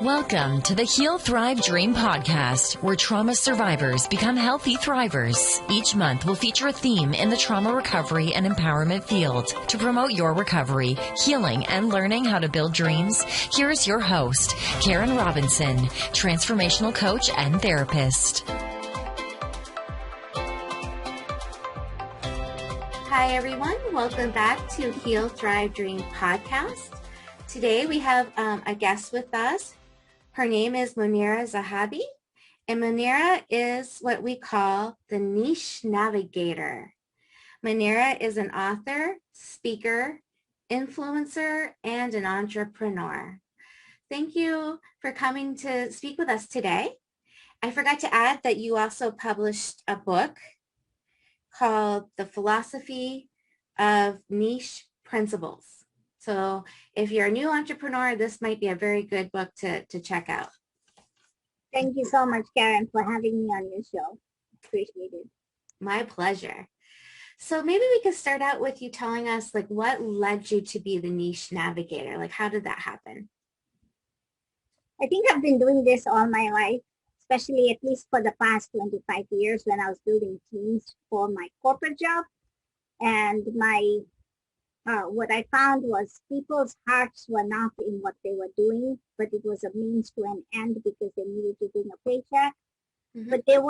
Welcome to the Heal, Thrive, Dream podcast, where trauma survivors become healthy thrivers. Each month will feature a theme in the trauma recovery and empowerment field. To promote your recovery, healing, and learning how to build dreams, here is your host, Karen Robinson, transformational coach and therapist. Hi, everyone. Welcome back to Heal, Thrive, Dream podcast. Today we have a guest with us. Her name is Munira Zahabi, and Munira is what we call the Niche Navigator. Munira is an author, speaker, influencer, and an entrepreneur. Thank you for coming to speak with us today. I forgot to add that you also published a book called The Philosophy of Niche Principles. So if you're a new entrepreneur, this might be a very good book to check out. Thank you so much, Karen, for having me on your show. Appreciate it. My pleasure. So maybe we could start out with you telling us, like, what led you to be the Niche Navigator? Like, how did that happen? I think I've been doing this all my life, especially at least for the past 25 years when I was building teams for my corporate job. And what I found was people's hearts were not in what they were doing, but it was a means to an end because they needed to bring a paycheck. Mm-hmm. But it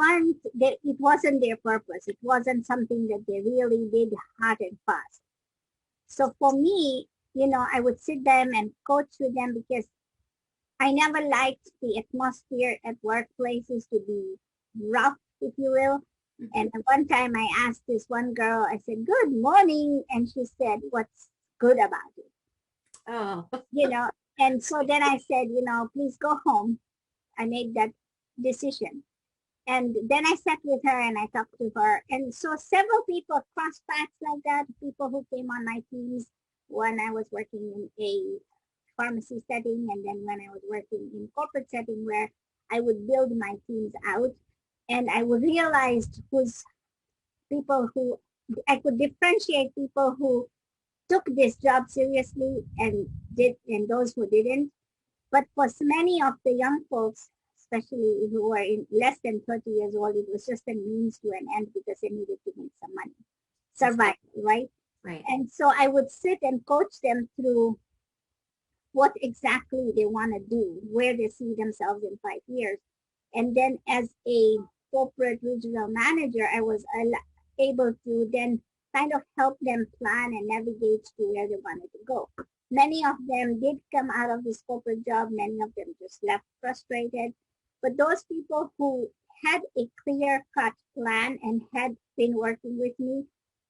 wasn't their purpose. It wasn't something that they really did hard and fast. So for me, I would sit them and coach with them because I never liked the atmosphere at workplaces to be rough, if you will. And one time I asked this one girl, I said, "Good morning." And she said, "What's good about it?" Oh, and so then I said, "Please go home." I made that decision. And then I sat with her and I talked to her. And so several people crossed paths like that, people who came on my teams when I was working in a pharmacy setting. And then when I was working in corporate setting where I would build my teams out. And I would realize who's people who I could differentiate people who took this job seriously and those who didn't. But for many of the young folks, especially who were in less than 30 years old, it was just a means to an end because they needed to make some money, survive, right? Right. And so I would sit and coach them through what exactly they want to do, where they see themselves in 5 years. And then as a corporate regional manager, I was able to then kind of help them plan and navigate to where they wanted to go. Many of them did come out of this corporate job. Many of them just left frustrated. But those people who had a clear-cut plan and had been working with me,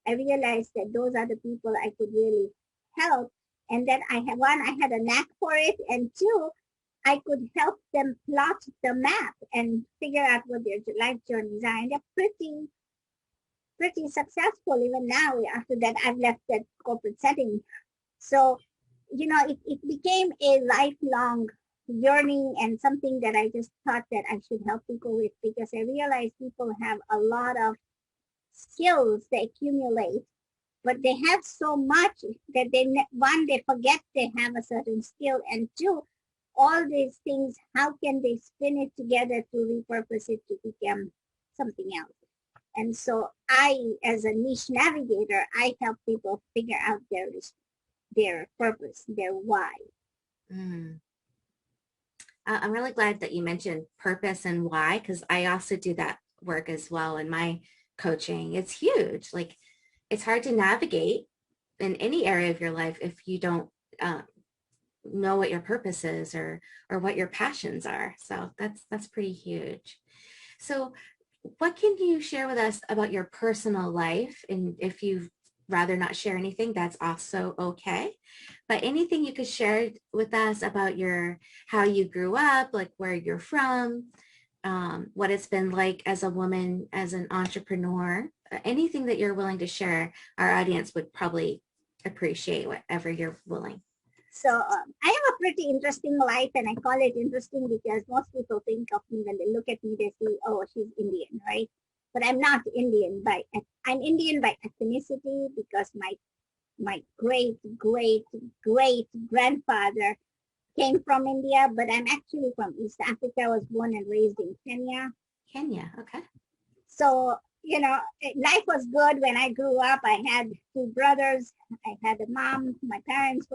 I realized that those are the people I could really help. And then I had a knack for it. And two, I could help them plot the map and figure out what their life journeys are. And they're pretty successful even now after that I've left that corporate setting. So, it became a lifelong journey and something that I just thought that I should help people with because I realized people have a lot of skills they accumulate, but they have so much that they forget they have a certain skill, and two, all these things, how can they spin it together to repurpose it to become something else? And so I, as a niche navigator, I help people figure out their purpose, their why. I'm really glad that you mentioned purpose and why, because I also do that work as well in my coaching. It's huge. Like, it's hard to navigate in any area of your life if you don't know what your purpose is or what your passions are. So that's pretty huge. So what can you share with us about your personal life? And if you'd rather not share anything, that's also okay. But anything you could share with us about how you grew up, like where you're from, what it's been like as a woman, as an entrepreneur, anything that you're willing to share, our audience would probably appreciate whatever you're willing. So I have a pretty interesting life, and I call it interesting because most people think of me when they look at me, they say, "Oh, she's Indian," right? But I'm not Indian I'm Indian by ethnicity because my great grandfather came from India, but I'm actually from East Africa. I was born and raised in Kenya. Kenya. Okay. So, life was good when I grew up. I had two brothers. I had a mom. My parents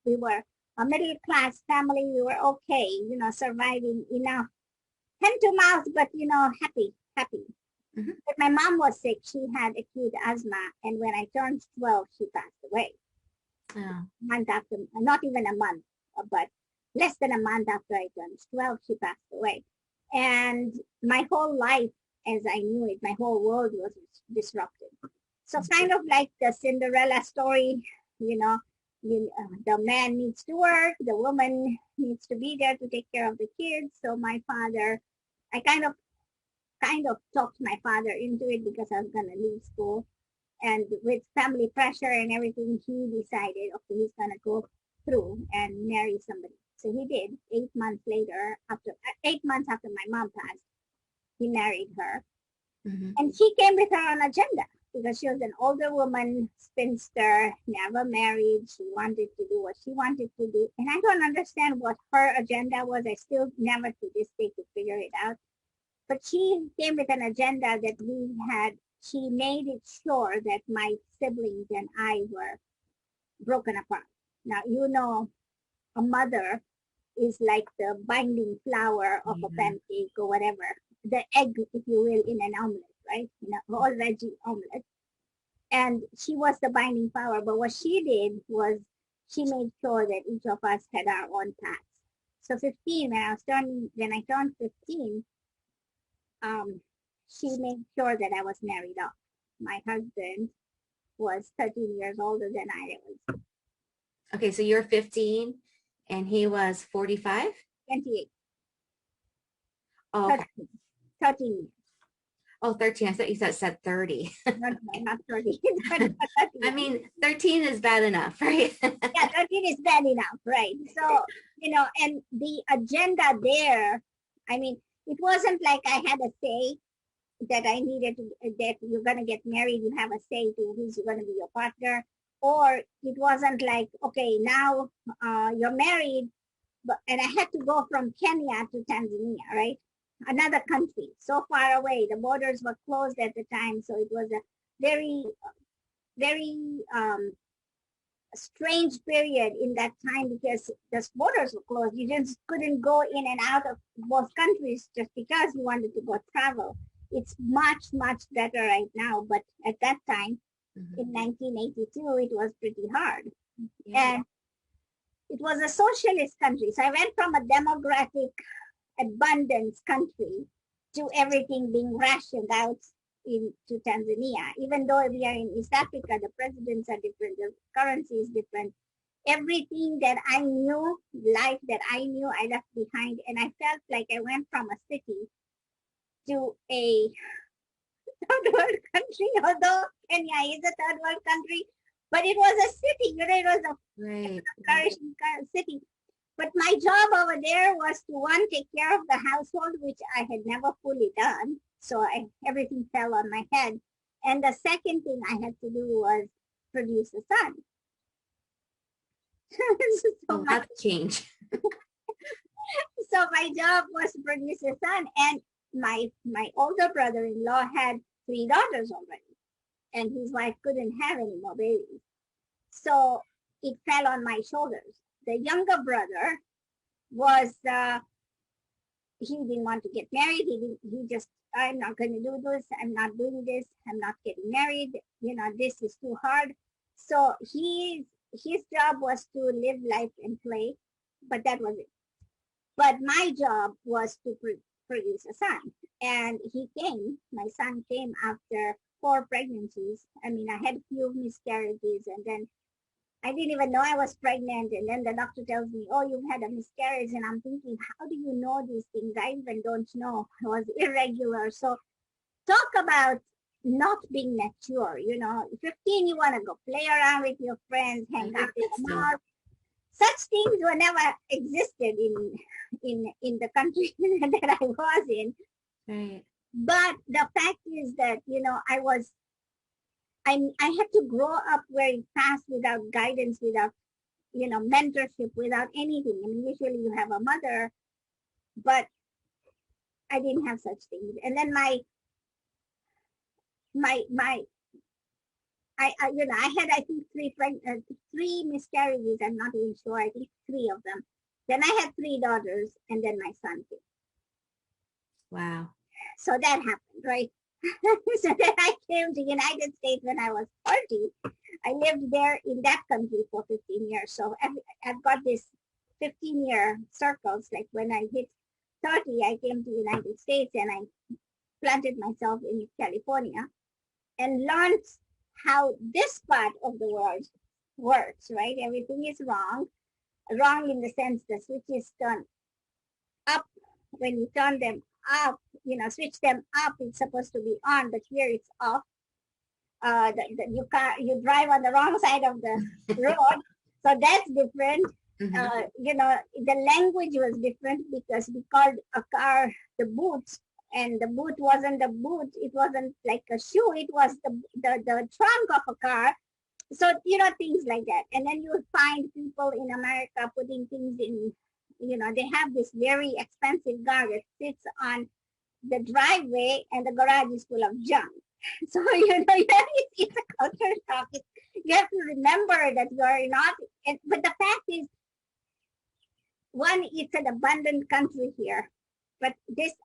we were a middle class family. We were okay, surviving enough. Hand to mouth, but, happy. Mm-hmm. But my mom was sick. She had acute asthma. And when I turned 12, she passed away. Oh. Month after, not even a month, but less than a month after I turned 12, she passed away. And my whole life, as I knew it, my whole world was disrupted. So kind of like the Cinderella story, the man needs to work, the woman needs to be there to take care of the kids. So my father, I kind of talked my father into it because I was going to leave school. And with family pressure and everything, he decided, okay, he's going to go through and marry somebody. So he did. 8 months later, 8 months after my mom passed, he married her. Mm-hmm. And she came with her own agenda because she was an older woman, spinster, never married. She wanted to do what she wanted to do. And I don't understand what her agenda was. I still never to this day could figure it out. But she came with an agenda that she made it sure that my siblings and I were broken apart. Now, a mother is like the binding flour of a pancake or whatever, the egg, if you will, in an omelet, right? All veggie omelet. And she was the binding flour. But what she did was she made sure that each of us had our own paths. So 15, when I turned 15, she made sure that I was married off. My husband was 13 years older than I was. Okay, so you're 15 and he was 45? 28. Oh, okay. 13 years. Oh, 13. I thought you said 30. Not 30. I mean, 13 is bad enough, right? Yeah, 13 is bad enough, right? So, and the agenda there, I mean, it wasn't like I had a say that I needed to, that you're going to get married, you have a say to who's going to be your partner. Or it wasn't like, okay, now you're married, and I had to go from Kenya to Tanzania, right? Another country, so far away. The borders were closed at the time. So it was a very, very strange period in that time because the borders were closed. You just couldn't go in and out of both countries just because you wanted to go travel. It's much, much better right now. But at that time, in 1982, it was pretty hard. Yeah. And it was a socialist country. So I went from a democratic abundance country to everything being rationed out into Tanzania. Even though we are in East Africa, the presidents are different, the currency is different. Everything that I knew, life that I knew, I left behind. And I felt like I went from a city to a third world country, although Kenya is a third world country, but it was a city, it was a flourishing city. But my job over there was to, one, take care of the household, which I had never fully done. So everything fell on my head. And the second thing I had to do was produce a son. So that's a change. So my job was to produce a son. And my older brother-in-law had 3 daughters already. And his wife couldn't have any more babies. So it fell on my shoulders. The younger brother was, he didn't want to get married. He just, I'm not going to do this. I'm not doing this. I'm not getting married. This is too hard. So his job was to live life and play, but that was it. But my job was to produce a son. And my son came after 4 pregnancies. I mean, I had a few miscarriages, and then I didn't even know I was pregnant. And then the doctor tells me, oh, you've had a miscarriage. And I'm thinking, how do you know these things? I even don't know. I was irregular. So talk about not being mature. 15, you want to go play around with your friends, hang out in the mall. Such things were never existed in the country that I was in. Right. But the fact is that, I had to grow up very fast without guidance, without, mentorship, without anything. I mean, usually you have a mother, but I didn't have such things. And then I had, I think, three miscarriages. I'm not even sure. I think three of them. Then I had three daughters, and then my son came. Wow. So that happened, right? So then I came to United States when I was 30. I lived there in that country for 15 years. So I've got this 15-year circles. Like when I hit 30, I came to United States and I planted myself in California and learned how this part of the world works, right? Everything is wrong in the sense the switch is turned up. When you turn them up, switch them up, it's supposed to be on, but here it's off. You drive on the wrong side of the road, so that's different. The language was different because we called a car the boot, and the boot wasn't the boot. It wasn't like a shoe. It was the trunk of a car. So, things like that. And then you would find people in America putting things in, they have this very expensive car that sits on the driveway and the garage is full of junk. So, it's a culture shock. You have to remember that you're not, but the fact is, one, it's an abundant country here, but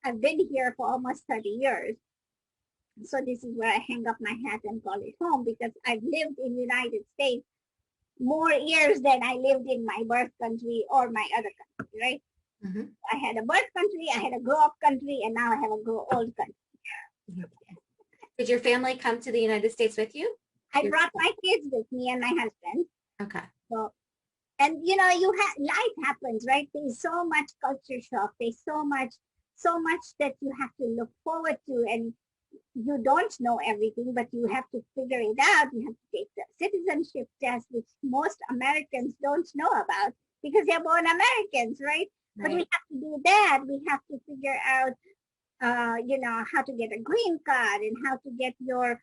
I've been here for almost 30 years. So this is where I hang up my hat and call it home, because I've lived in the United States more years than I lived in my birth country or my other country, right? Mm-hmm. I had a birth country, I had a grow up country, and now I have a grow old country. Did your family come to the United States with you? I brought my kids with me and my husband. Okay. So, and life happens, right? There's so much culture shock. There's so much that you have to look forward to, and you don't know everything, but you have to figure it out. You have to take the citizenship test, which most Americans don't know about because they're born Americans, right? But we have to do that. We have to figure out, how to get a green card and how to get your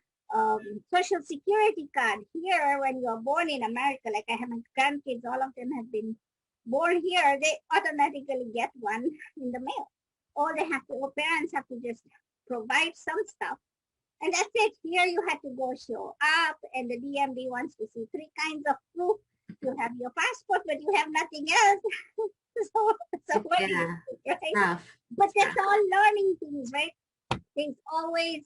social security card here when you're born in America. Like I have my grandkids, all of them have been born here. They automatically get one in the mail. All parents have to just provide some stuff. And that's it. Here you have to go show up, and the DMV wants to see three kinds of proof. You have your passport, but you have nothing else. so what do you do, right? But that's all learning things, right? There's always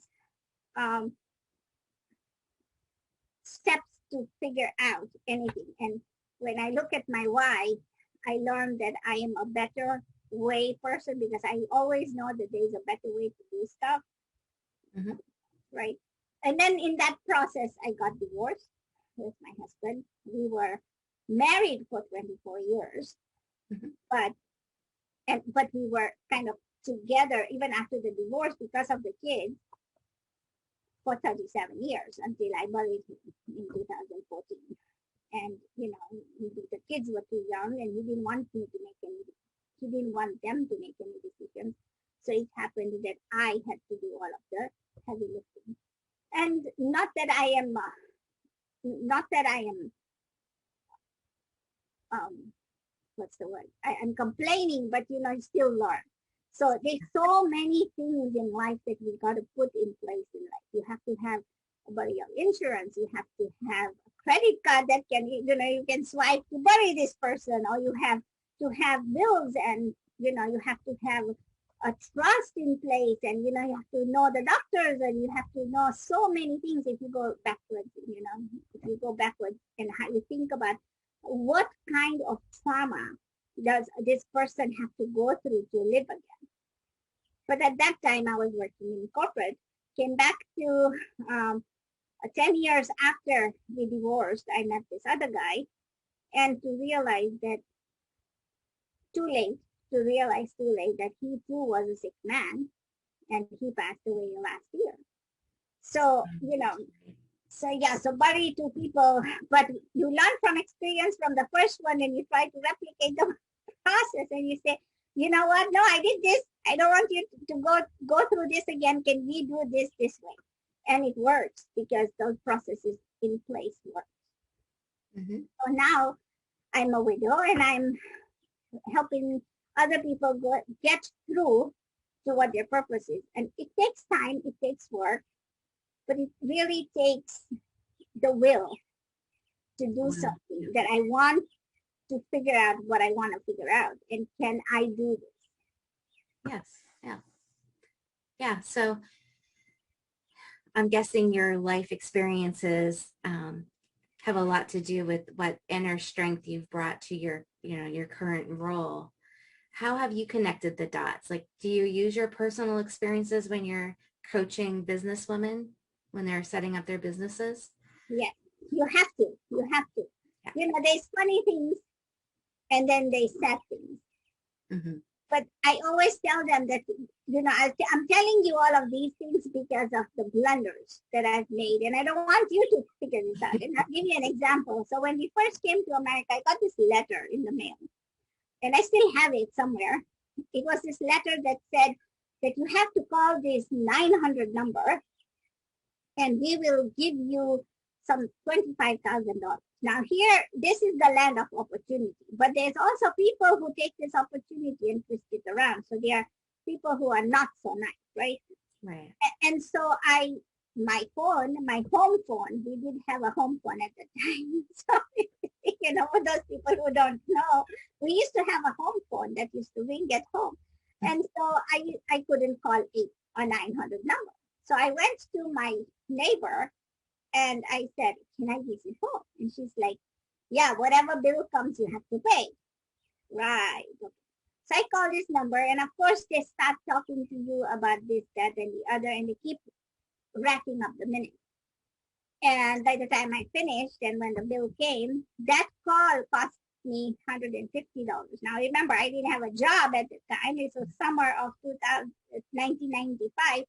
steps to figure out anything. And when I look at my why, I learned that I am a better way person because I always know that there's a better way to do stuff. Mm-hmm. Right. And then in that process, I got divorced with my husband. We were married for 24 years, mm-hmm. but we were kind of together even after the divorce because of the kids for 37 years until I married him in 2014. And, the kids were too young and he didn't want them to make any decisions. So it happened that I had to do all of the heavy lifting. And not that I am what's the word? I'm complaining, but I still learn. So there's so many things in life that we got to put in place in life. You have to have a burial insurance. You have to have a credit card that can, you can swipe to bury this person, or you have to have bills, and you have to have a trust in place, and you have to know the doctors, and you have to know so many things. If you go backwards, and how you think about what kind of trauma does this person have to go through to live again. But at that time I was working in corporate, came back to 10 years after we divorced. I met this other guy, and to realize too late that he too was a sick man, and he passed away last year. So, so bury two people, but you learn from experience from the first one, and you try to replicate the process, and you say, you know what? No, I did this. I don't want you to go through this again. Can we do this way? And it works because those processes in place work. Mm-hmm. So now I'm a widow and I'm helping other people get through to what their purpose is. And it takes time, it takes work, but it really takes the will to do something that I want to figure out what I want to figure out. And can I do this? Yes. Yeah. Yeah. So I'm guessing your life experiences have a lot to do with what inner strength you've brought to your, your current role. How have you connected the dots? Like, do you use your personal experiences when you're coaching businesswomen when they're setting up their businesses? Yes, you have to. You have to. Yeah. There's funny things and then they sad things. Mm-hmm. But I always tell them that, I'm telling you all of these things because of the blunders that I've made. And I don't want you to figure this out. And I'll give you an example. So when we first came to America, I got this letter in the mail. And I still have it somewhere. It was this letter that said that you have to call this 900 number and we will give you some $25,000. Now here, this is the land of opportunity, but there's also people who take this opportunity and twist it around. So there are people who are not so nice, right? Right. And so my home phone, we did have a home phone at the time. So, for those people who don't know, we used to have a home phone that used to ring at home. And so I couldn't call a 900 number. So I went to my neighbor and I said, can I use your phone? And she's like, yeah, whatever bill comes, you have to pay. Right. Okay. So I call this number and of course they start talking to you about this, that, and the other, and they keep racking up the minutes. And by the time I finished and when the bill came, that call cost me $150. Now remember, I didn't have a job at the time. It was summer of 1995.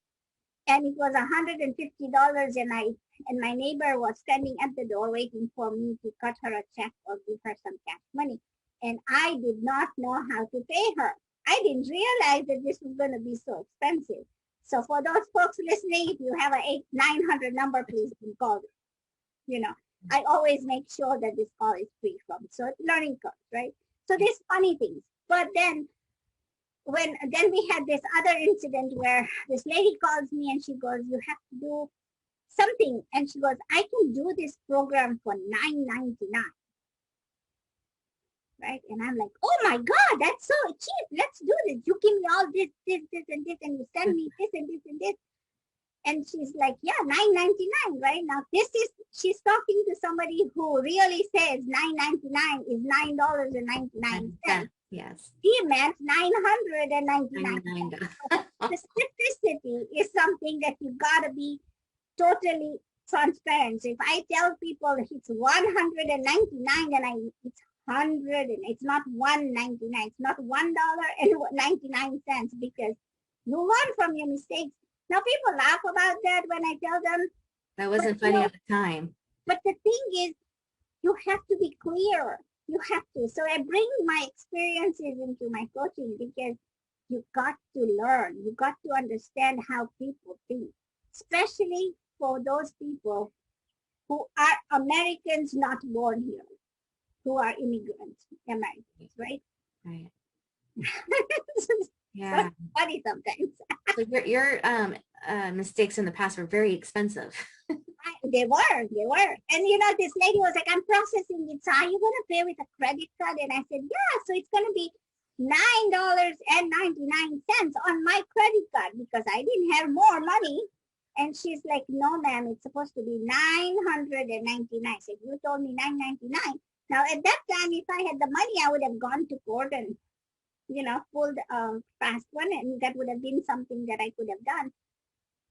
And it was $150 and my neighbor was standing at the door waiting for me to cut her a check or give her some cash money. And I did not know how to pay her. I didn't realize that this was going to be so expensive. So for those folks listening, if you have a 900 number, please call it. I always make sure that this call is free from. So learning curve, right? So there's funny things. But then we had this other incident where this lady calls me and she goes, you have to do something. And she goes, I can do this program for $9.99. Right? And I'm like, oh my God, that's so cheap. Let's do this. You give me all this, and this, and you send me this and this and this. And she's like, yeah, $9.99, right? Now she's talking to somebody who really says $9.99 is $9.99. Yes. He meant $999. The simplicity is something that you gotta be totally transparent. So if I tell people it's $199 and it's 100 and it's not $1.99, it's not $1.99 because you learn from your mistakes. Now people laugh about that when I tell them that wasn't funny at the time. But the thing is, you have to be clear. You have to. So I bring my experiences into my coaching because you got to learn. You got to understand how people think, especially for those people who are Americans not born here, who are immigrants, Americans, right? Right. Yeah. So funny sometimes. So your mistakes in the past were very expensive. They were. And this lady was like, I'm processing it. So are you going to pay with a credit card? And I said, yeah. So it's going to be $9.99 on my credit card because I didn't have more money. And she's like, no, ma'am, it's supposed to be $999. So you told me $9.99. Now at that time, if I had the money, I would have gone to court and, pulled a fast one. And that would have been something that I could have done.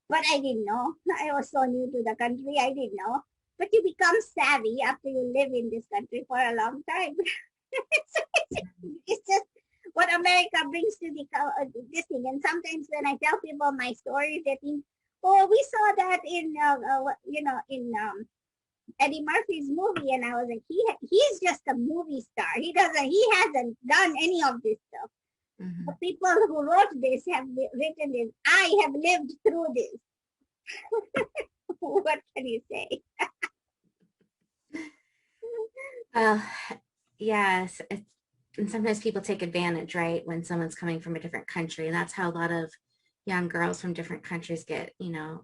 But I didn't know. I was so new to the country. I didn't know. But you become savvy after you live in this country for a long time. It's just what America brings to this thing. And sometimes when I tell people my stories, they think, oh, we saw that in Eddie Murphy's movie. And I was like, he's just a movie star. He hasn't done any of this stuff. Mm-hmm. The people who wrote this have written this. I have lived through this. What can you say? yes, and sometimes people take advantage, right? When someone's coming from a different country. And that's how a lot of young girls from different countries get, in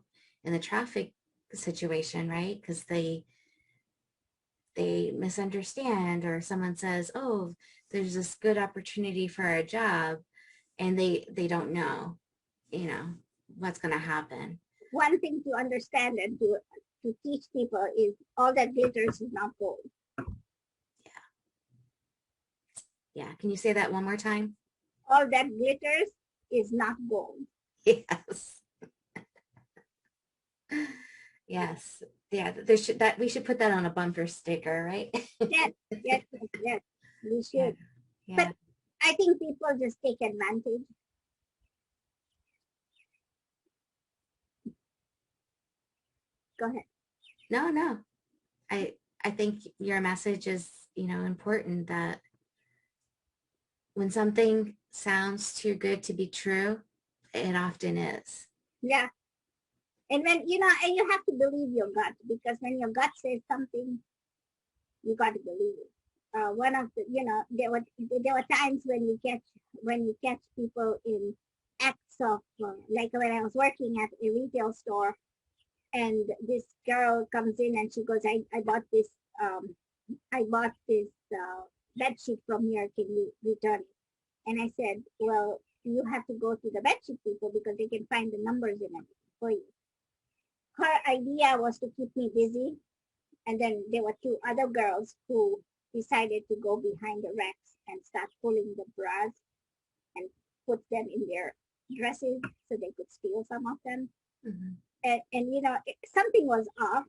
the traffic situation, right? Because they misunderstand, or someone says, oh, there's this good opportunity for a job, and they don't know, what's going to happen. One thing to understand and to teach people is all that glitters is not gold. Yeah. Can you say that one more time? All that glitters is not gold. Yes. Yes. Yeah. We should put that on a bumper sticker, right? Yes, we should. Yeah. But I think people just take advantage. Go ahead. No. I think your message is, important, that when something sounds too good to be true, it often is. Yeah. And when, and you have to believe your gut, because when your gut says something, you got to believe it. One of the, there were times when you catch people in acts of, like when I was working at a retail store, and this girl comes in and she goes, I bought this bed sheet from here. Can you return it? And I said, well, you have to go to the bed sheet people because they can find the numbers and everything for you. Her idea was to keep me busy. And then there were two other girls who decided to go behind the racks and start pulling the bras and put them in their dresses so they could steal some of them. Mm-hmm. And something was off.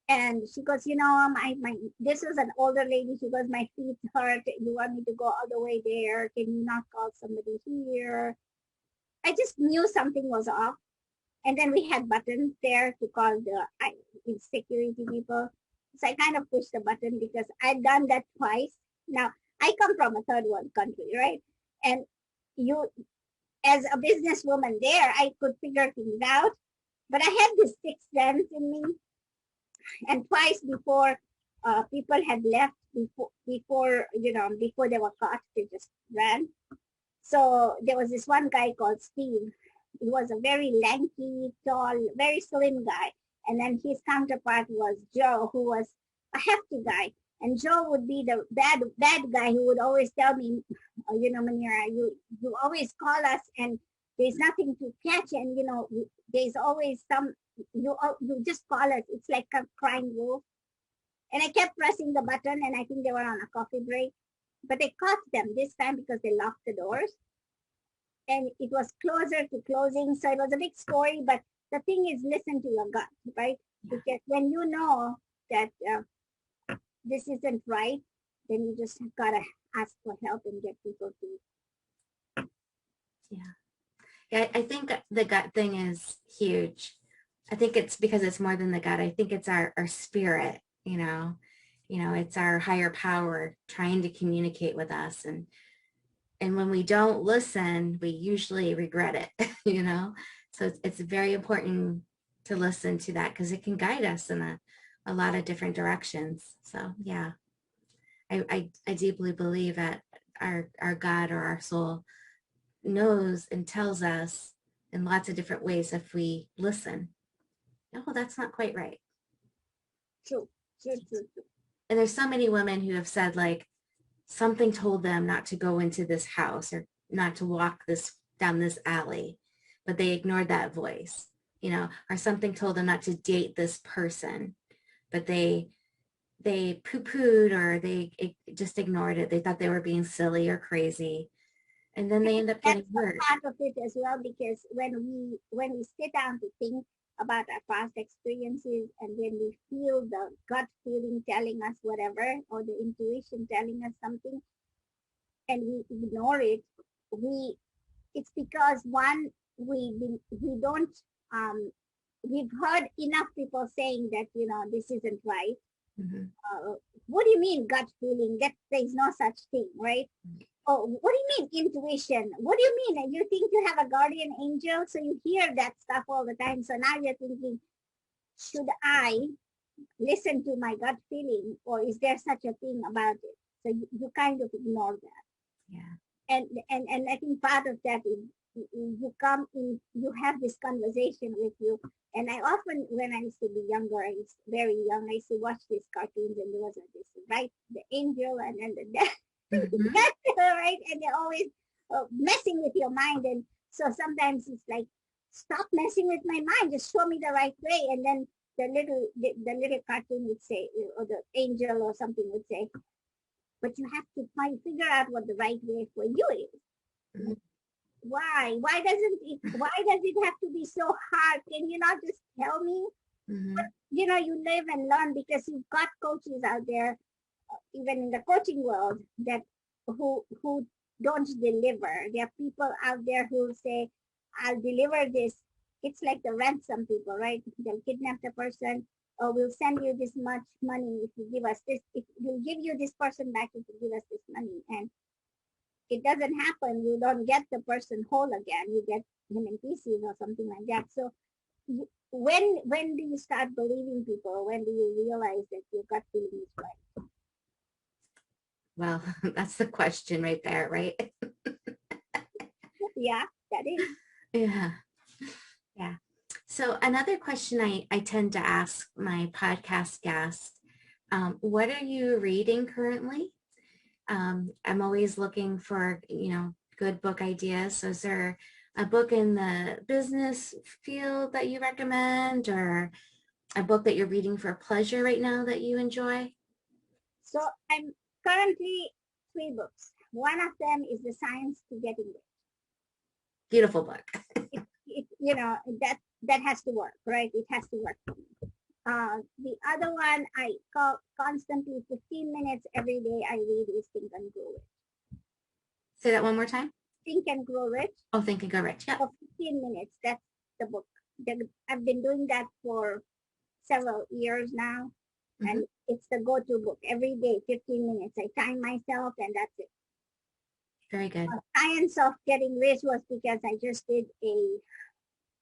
And she goes, my this was an older lady. She goes, my feet hurt. You want me to go all the way there? Can you not call somebody here? I just knew something was off. And then we had buttons there to call the security people. So I kind of pushed the button because I'd done that twice. Now, I come from a third world country, right? And you, as a businesswoman there, I could figure things out. But I had this sixth sense in me. And twice before people had left, before they were caught, they just ran. So there was this one guy called Steve. He was a very lanky, tall, very slim guy. And then his counterpart was Joe, who was a hefty guy. And Joe would be the bad guy who would always tell me, Munira, you always call us and there's nothing to catch. And, there's always you just call us. It's like a crying wolf. And I kept pressing the button, and I think they were on a coffee break. But they caught them this time because they locked the doors. And it was closer to closing. So it was a big story. But the thing is, listen to your gut, right? Because when you know that this isn't right, then you just got to ask for help and get people to. Yeah, I think the gut thing is huge. I think it's because it's more than the gut. I think it's our spirit, it's our higher power trying to communicate with us. And when we don't listen, we usually regret it, So it's very important to listen to that because it can guide us in a lot of different directions. So yeah, I deeply believe that our God or our soul knows and tells us in lots of different ways if we listen. Oh, that's not quite right. True. And there's so many women who have said, like, something told them not to go into this house or not to walk down this alley, but they ignored that voice, or something told them not to date this person, but they poo-pooed, or they just ignored it. They thought they were being silly or crazy. And then they end up getting hurt. Part of it as well, because when we sit down to think about our past experiences, and when we feel the gut feeling telling us whatever, or the intuition telling us something, and we ignore it, it's because one, we don't we've heard enough people saying that this isn't right. Mm-hmm. What do you mean gut feeling? That there's no such thing, right? Oh, what do you mean intuition? What do you mean? You think you have a guardian angel, so you hear that stuff all the time. So now you're thinking, should I listen to my gut feeling, or is there such a thing about it? So you kind of ignore that. Yeah. And I think part of that is you come in, you have this conversation with you. And I often, when I used to be younger, very young, I used to watch these cartoons, and there was this, right, the angel and then the devil, right? And they're always messing with your mind. And so sometimes it's like, stop messing with my mind, just show me the right way. And then the little cartoon would say, or the angel or something would say, but you have to figure out what the right way for you is. Mm-hmm. Why does it have to be so hard? Can you not just tell me? Mm-hmm. But, you live and learn, because you've got coaches out there, even in the coaching world, that who don't deliver. There are people out there who say, I'll deliver this. It's like the ransom people, right? They'll kidnap the person, or we'll send you this much money if you give us this. If we'll give you this person back if you give us this money. And it doesn't happen. You don't get the person whole again. You get him in pieces or something like that. So when do you start believing people? When do you realize that your gut feeling is right? Well, that's the question right there, right? Yeah, that is. Yeah. Yeah. So another question I tend to ask my podcast guests, what are you reading currently? I'm always looking for, good book ideas. So is there a book in the business field that you recommend, or a book that you're reading for pleasure right now that you enjoy? So I'm currently 3 books. One of them is The Science to Getting Rich. Beautiful book. That has to work, right? It has to work for me. The other one I call constantly 15 minutes every day I read is Think and Grow Rich. Say that one more time. Think and Grow Rich. Oh, Think and Grow Rich. Yeah. For 15 minutes. That's the book. I've been doing that for several years now. Mm-hmm. And it's the go-to book. Every day, 15 minutes. I time myself, and that's it. Very good. Science of Getting Rich was because I just did a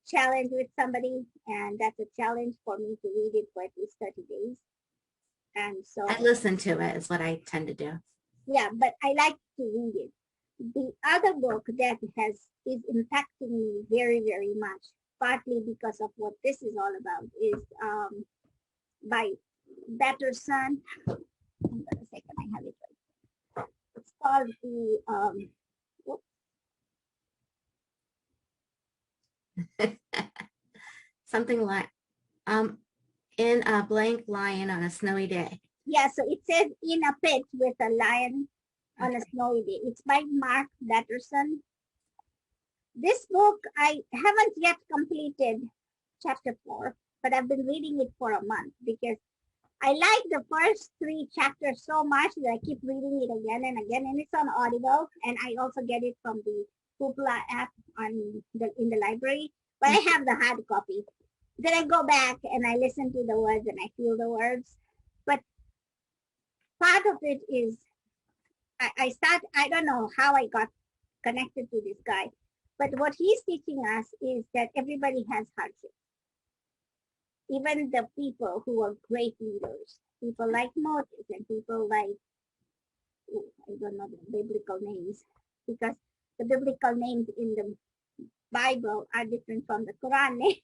challenge with somebody, and that's a challenge for me to read it for at least 30 days. And so I listen to it is what I tend to do. Yeah, but I like to read it. The other book that is impacting me very, very much, partly because of what this is all about, is by Batterson. Hold on a second, I have it right. It's called something like in a blank lion on a snowy day. Yeah, so it says In a Pit with a Lion on a Snowy Day. It's by Mark Batterson. This book, I haven't yet completed chapter 4, but I've been reading it for a month because I like the first 3 chapters so much that I keep reading it again and again, and it's on Audible, and I also get it from the Hoopla app in the library, but I have the hard copy. Then I go back and I listen to the words and I feel the words. But part of it is, I don't know how I got connected to this guy, but what he's teaching us is that everybody has hardships. Even the people who are great leaders, people like Moses and people like, I don't know the biblical names, because the biblical names in the Bible are different from the Quran names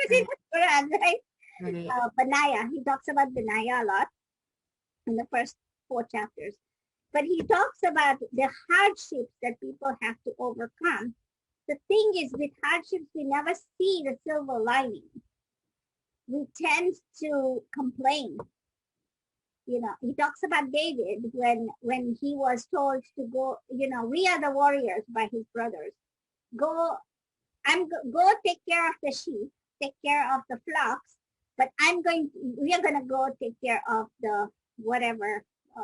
in the Quran, right? Right. Benaiah, he talks about Benaiah a lot in the first 4 chapters. But he talks about the hardships that people have to overcome. The thing is, with hardships, we never see the silver lining. We tend to complain. He talks about David when he was told to go, we are the warriors by his brothers. Go take care of the sheep, take care of the flocks, but we are going to go take care of the whatever,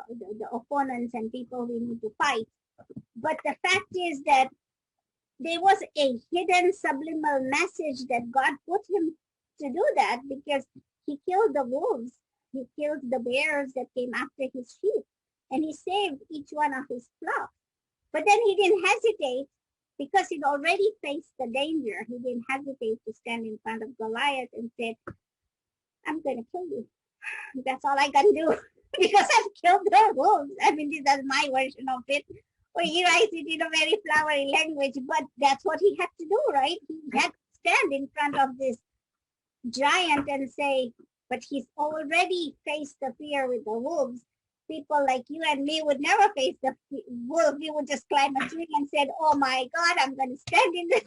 the opponents and people we need to fight. But the fact is that there was a hidden subliminal message that God put him to do that, because he killed the wolves. He killed the bears that came after his sheep, and he saved each one of his flocks. But then he didn't hesitate, because he'd already faced the danger. He didn't hesitate to stand in front of Goliath and said, I'm going to kill you. That's all I can do. because I've killed the wolves. I mean, this is my version of it. Or he writes it in a very flowery language, but that's what he had to do, right? He had to stand in front of this giant and say, but he's already faced the fear with the wolves. People like you and me would never face the wolf. We would just climb a tree and said, oh my God, I'm going to stand in this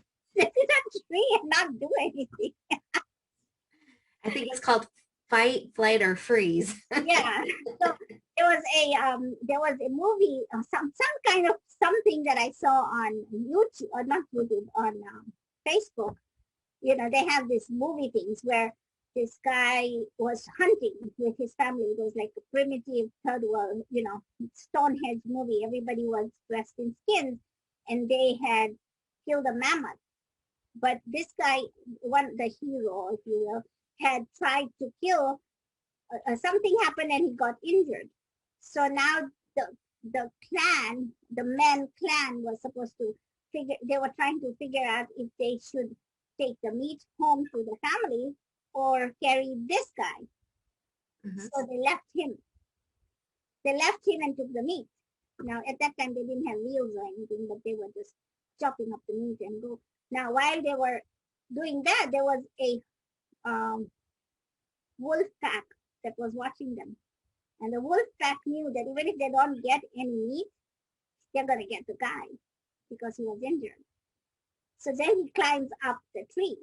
tree and not do anything. I think it's called fight, flight, or freeze. Yeah. So there was a movie, some kind of something that I saw on YouTube, or not YouTube, on Facebook. You know, they have these movie things where this guy was hunting with his family. It was like a primitive third world, you know, Stonehenge movie. Everybody was dressed in skins, and they had killed a mammoth. But this guy, the hero, if you will, had tried to kill. Something happened and he got injured. So now the clan, the men clan, was supposed to figure. They were trying to figure out if they should take the meat home to the family or carry this guy. Mm-hmm. So they left him. They left him and took the meat. Now at that time they didn't have wheels or anything, but they were just chopping up the meat and go. Now while they were doing that, there was a wolf pack that was watching them. And the wolf pack knew that even if they don't get any meat, they're going to get the guy because he was injured. So then he climbs up the tree.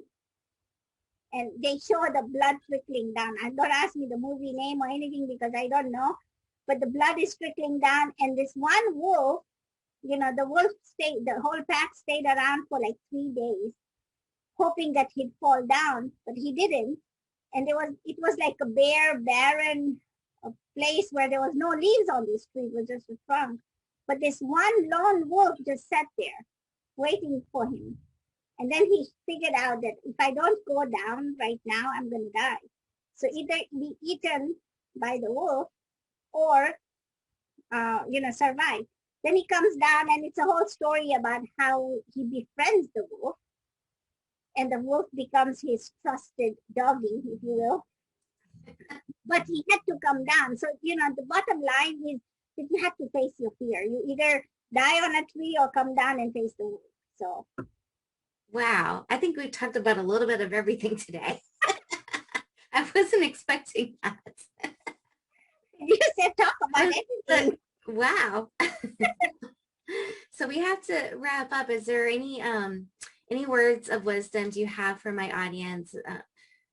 And they show the blood trickling down. And don't ask me the movie name or anything because I don't know. But the blood is trickling down. And this one wolf, you know, the whole pack stayed around for like 3 days, hoping that he'd fall down, but he didn't. And it was like a bare, barren place where there was no leaves on this tree. It was just a trunk. But this one lone wolf just sat there waiting for him. And then he figured out that if I don't go down right now, I'm going to die. So either be eaten by the wolf or, survive. Then he comes down and it's a whole story about how he befriends the wolf. And the wolf becomes his trusted doggy, if you will. But he had to come down. So, you know, the bottom line is that you have to face your fear. You either die on a tree or come down and face the wolf. So. Wow. I think we've talked about a little bit of everything today. I wasn't expecting that. You said talk about everything. Wow. So we have to wrap up. Is there any words of wisdom do you have for my audience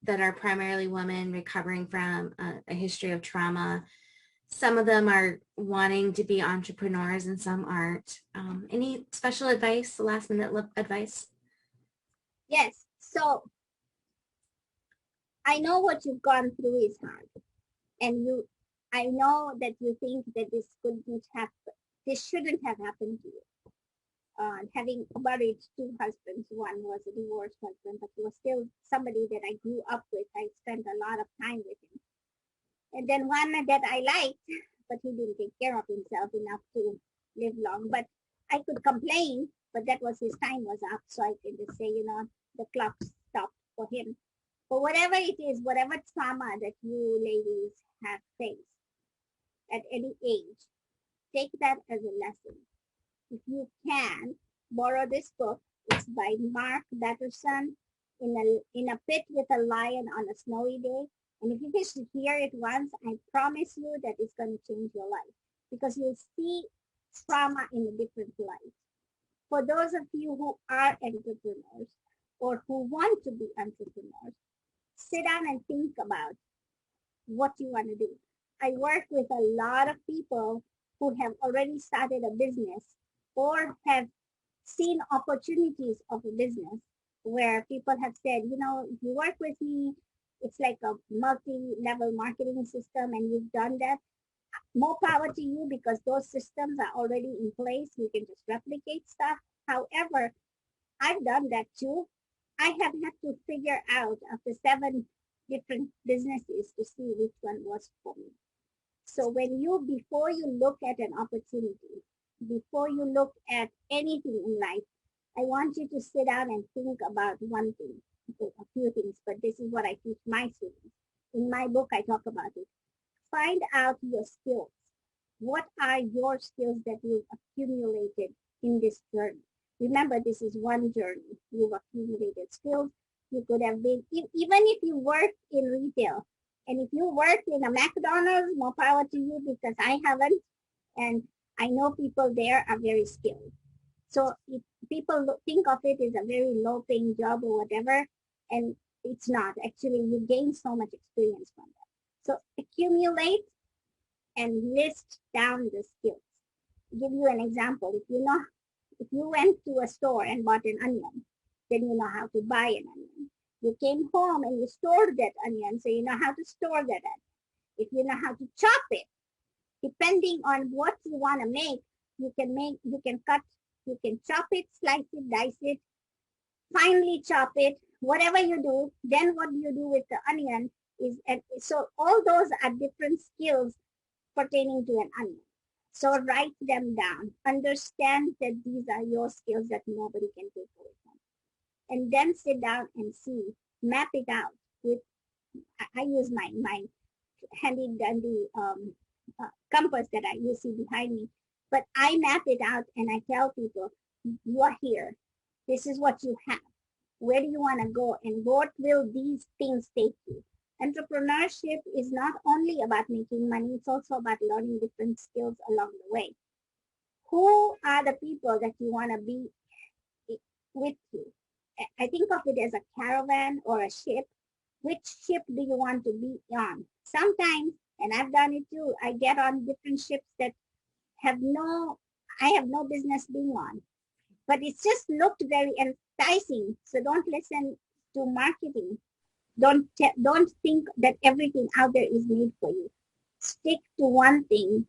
that are primarily women recovering from a history of trauma? Some of them are wanting to be entrepreneurs and some aren't. Any special advice, last minute advice? Yes. So I know what you've gone through is hard. And I know that you think that this shouldn't have happened to you. Having married 2 husbands, one was a divorced husband, but he was still somebody that I grew up with. I spent a lot of time with him. And then one that I liked, but he didn't take care of himself enough to live long. But I could complain, but that was his time was up. So I could just say, you know, the clock stopped for him. But whatever it is, whatever trauma that you ladies have faced at any age, take that as a lesson. If you can, borrow this book. It's by Mark Batterson, In a Pit with a Lion on a Snowy Day. And if you just hear it once, I promise you that it's going to change your life because you'll see trauma in a different light. For those of you who are entrepreneurs or who want to be entrepreneurs, sit down and think about what you want to do. I work with a lot of people who have already started a business or have seen opportunities of a business where people have said, you know, if you work with me, it's like a multi-level marketing system and you've done that. More power to you because those systems are already in place. You can just replicate stuff. However, I've done that too. I have had to figure out after 7 different businesses to see which one was for me. So before you look at an opportunity, before you look at anything in life, I want you to sit down and think about one thing, a few things, but this is what I teach my students. In my book, I talk about it. find out your skills. What are your skills that you've accumulated in this journey? Remember, this is one journey. You've accumulated skills. You could have been, even if you work in retail, and if you work in a McDonald's, more power to you, because I haven't. And I know people there are very skilled. So if people think of it as a very low paying job or whatever, and it's not. Actually, you gain so much experience from that. So accumulate and list down the skills. I'll give you an example. If you went to a store and bought an onion, then you know how to buy an onion. You came home and you stored that onion, so you know how to store that onion. If you know how to chop it, depending on what you want to make, you can chop it, slice it, dice it, finely chop it, whatever you do. Then what you do with the onion is, and so all those are different skills pertaining to an onion. So write them down. Understand that these are your skills that nobody can take away from you. And then sit down and see, map it out. I use my handy dandy compass that you see behind me. But I map it out and I tell people, you are here. This is what you have. Where do you want to go? And what will these things take you? Entrepreneurship is not only about making money, it's also about learning different skills along the way. Who are the people that you want to be with you? I think of it as a caravan or a ship. Which ship do you want to be on? Sometimes, and I've done it too, I get on different ships that I have no business being on. But it's just looked very enticing. So don't listen to marketing. Don't think that everything out there is made for you. Stick to one thing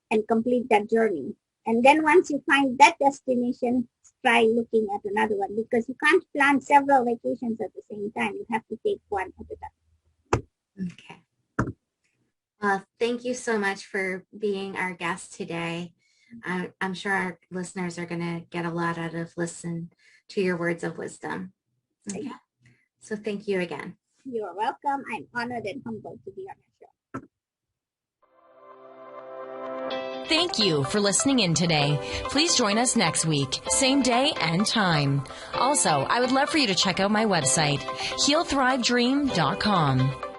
and complete that journey. And then once you find that destination, try looking at another one, because you can't plan several vacations at the same time. You have to take one at a time. Okay. Well, thank you so much for being our guest today. I'm sure our listeners are going to get a lot out of listening to your words of wisdom. Okay. So thank you again. You're welcome. I'm honored and humbled to be on your show. Thank you for listening in today. Please join us next week, same day and time. Also, I would love for you to check out my website, healthrivedream.com.